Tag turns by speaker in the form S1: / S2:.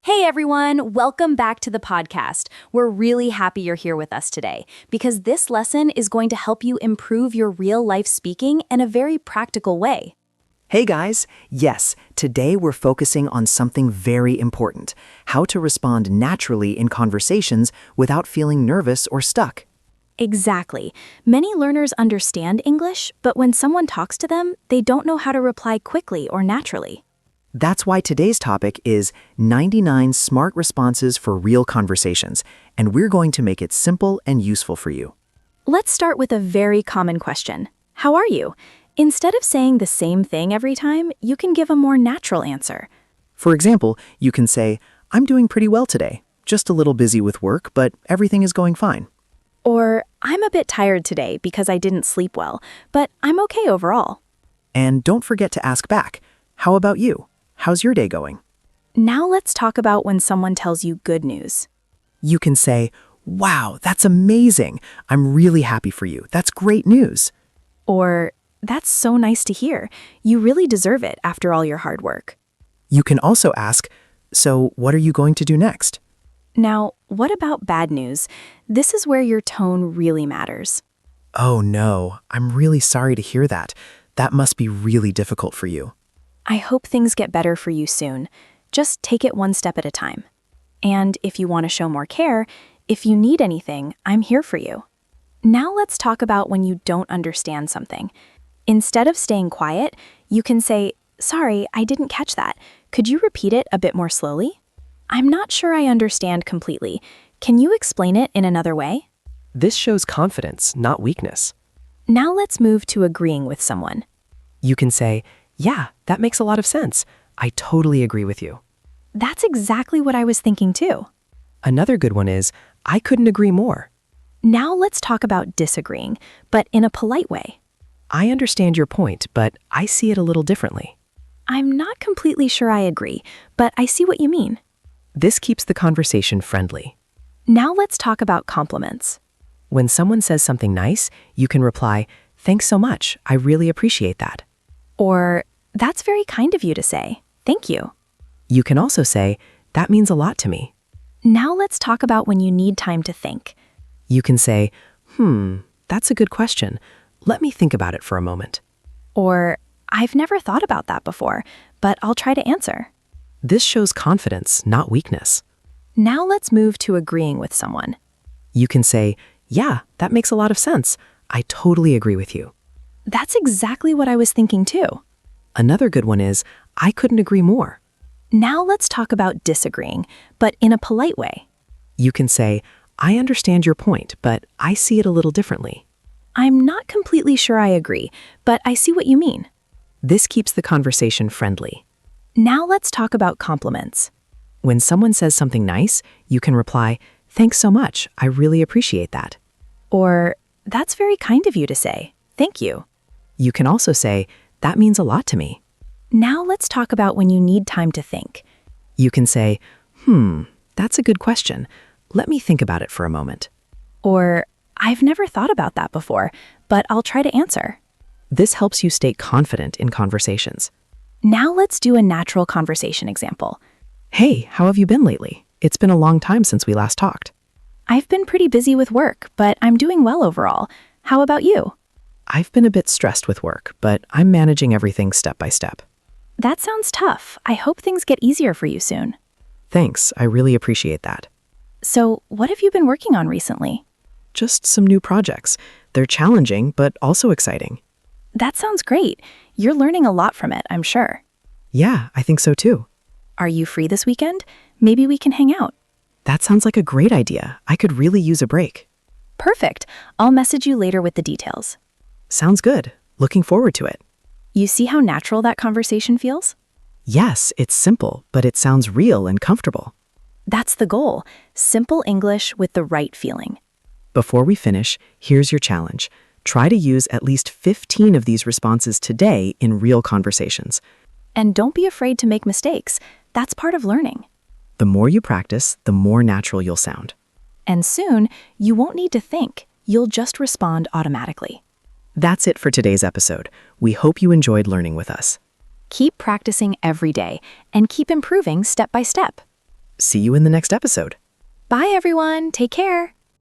S1: Hey everyone, welcome back to the podcast. We're really happy you're here with us today because this lesson is going to help you improve your real life speaking in a very practical way.
S2: Hey guys, yes, today we're focusing on something very important, how to respond naturally in conversations without feeling nervous or stuck.
S1: Exactly. Many learners understand English, but when someone talks to them, they don't know how to reply quickly or naturally.
S2: That's why today's topic is 99 smart responses for real conversations, and we're going to make it simple and useful for you.
S1: Let's start with a very common question. How are you? Instead of saying the same thing every time, you can give a more natural answer.
S2: For example, you can say, "I'm doing pretty well today, just a little busy with work, but everything is going fine."
S1: Or, I'm a bit tired today because I didn't sleep well, but I'm okay overall.
S2: And don't forget to ask back, "How about you? How's your day going?"
S1: Now let's talk about when someone tells you good news.
S2: You can say, "Wow, that's amazing. I'm really happy for you. That's great news."
S1: Or, that's so nice to hear. You really deserve it after all your hard work.
S2: You can also ask, "So what are you going to do next?"
S1: Now, what about bad news? This is where your tone really matters.
S2: "Oh no, I'm really sorry to hear that. That must be really difficult for you."
S1: I hope things get better for you soon. Just take it one step at a time. And if you want to show more care, if you need anything, I'm here for you. Now let's talk about when you don't understand something. Instead of staying quiet, you can say, "Sorry, I didn't catch that. Could you repeat it a bit more slowly? I'm not sure I understand completely. Can you explain it in another way?"
S3: This shows confidence, not weakness.
S1: Now let's move to agreeing with someone.
S3: You can say, "Yeah, that makes a lot of sense. I totally agree with you."
S1: That's exactly what I was thinking too.
S3: Another good one is, "I couldn't agree more."
S1: Now let's talk about disagreeing, but in a polite way.
S3: "I understand your point, but I see it a little differently."
S1: I'm not completely sure I agree, but I see what you mean.
S3: This keeps the conversation friendly.
S1: Now let's talk about compliments.
S3: When someone says something nice, you can reply, "Thanks so much. I really appreciate that."
S1: Or, "That's very kind of you to say. Thank you."
S3: You can also say, "That means a lot to me."
S1: Now let's talk about when you need time to think.
S3: You can say, "That's a good question. Let me think about it for a moment."
S1: Or, "I've never thought about that before, but I'll try to answer."
S3: This shows confidence, not weakness.
S1: Now let's move to agreeing with someone.
S3: You can say, "Yeah, that makes a lot of sense. I totally agree with you."
S1: That's exactly what I was thinking too.
S3: Another good one is, "I couldn't agree more."
S1: Now let's talk about disagreeing, but in a polite way.
S3: You can say, "I understand your point, but I see it a little differently."
S1: I'm not completely sure I agree, but I see what you mean.
S3: This keeps the conversation friendly.
S1: Now let's talk about compliments.
S3: When someone says something nice, you can reply, "Thanks so much. I really appreciate that."
S1: Or, "That's very kind of you to say. Thank you."
S3: You can also say, "That means a lot to me."
S1: Now let's talk about when you need time to think.
S3: You can say, "That's a good question. Let me think about it for a moment."
S1: Or, "I've never thought about that before, but I'll try to answer."
S3: This helps you stay confident in conversations.
S1: Now let's do a natural conversation example.
S3: "Hey, how have you been lately? It's been a long time since we last talked."
S1: "I've been pretty busy with work, but I'm doing well overall. How about you?"
S3: "I've been a bit stressed with work, but I'm managing everything step by step."
S1: "That sounds tough. I hope things get easier for you soon."
S3: "Thanks, I really appreciate that."
S1: "So, what have you been working on recently?"
S3: "Just some new projects. They're challenging, but also exciting."
S1: "That sounds great. You're learning a lot from it, I'm sure."
S3: "Yeah, I think so too."
S1: "Are you free this weekend? Maybe we can hang out."
S3: "That sounds like a great idea. I could really use a break."
S1: "Perfect. I'll message you later with the details."
S3: "Sounds good. Looking forward to it."
S1: You see how natural that conversation feels?
S3: Yes, it's simple, but it sounds real and comfortable.
S1: That's the goal. Simple English with the right feeling.
S3: Before we finish, here's your challenge. Try to use at least 15 of these responses today in real conversations.
S1: And don't be afraid to make mistakes. That's part of learning.
S3: The more you practice, the more natural you'll sound.
S1: And soon, you won't need to think. You'll just respond automatically.
S3: That's it for today's episode. We hope you enjoyed learning with us.
S1: Keep practicing every day and keep improving step by step.
S3: See you in the next episode.
S1: Bye, everyone. Take care.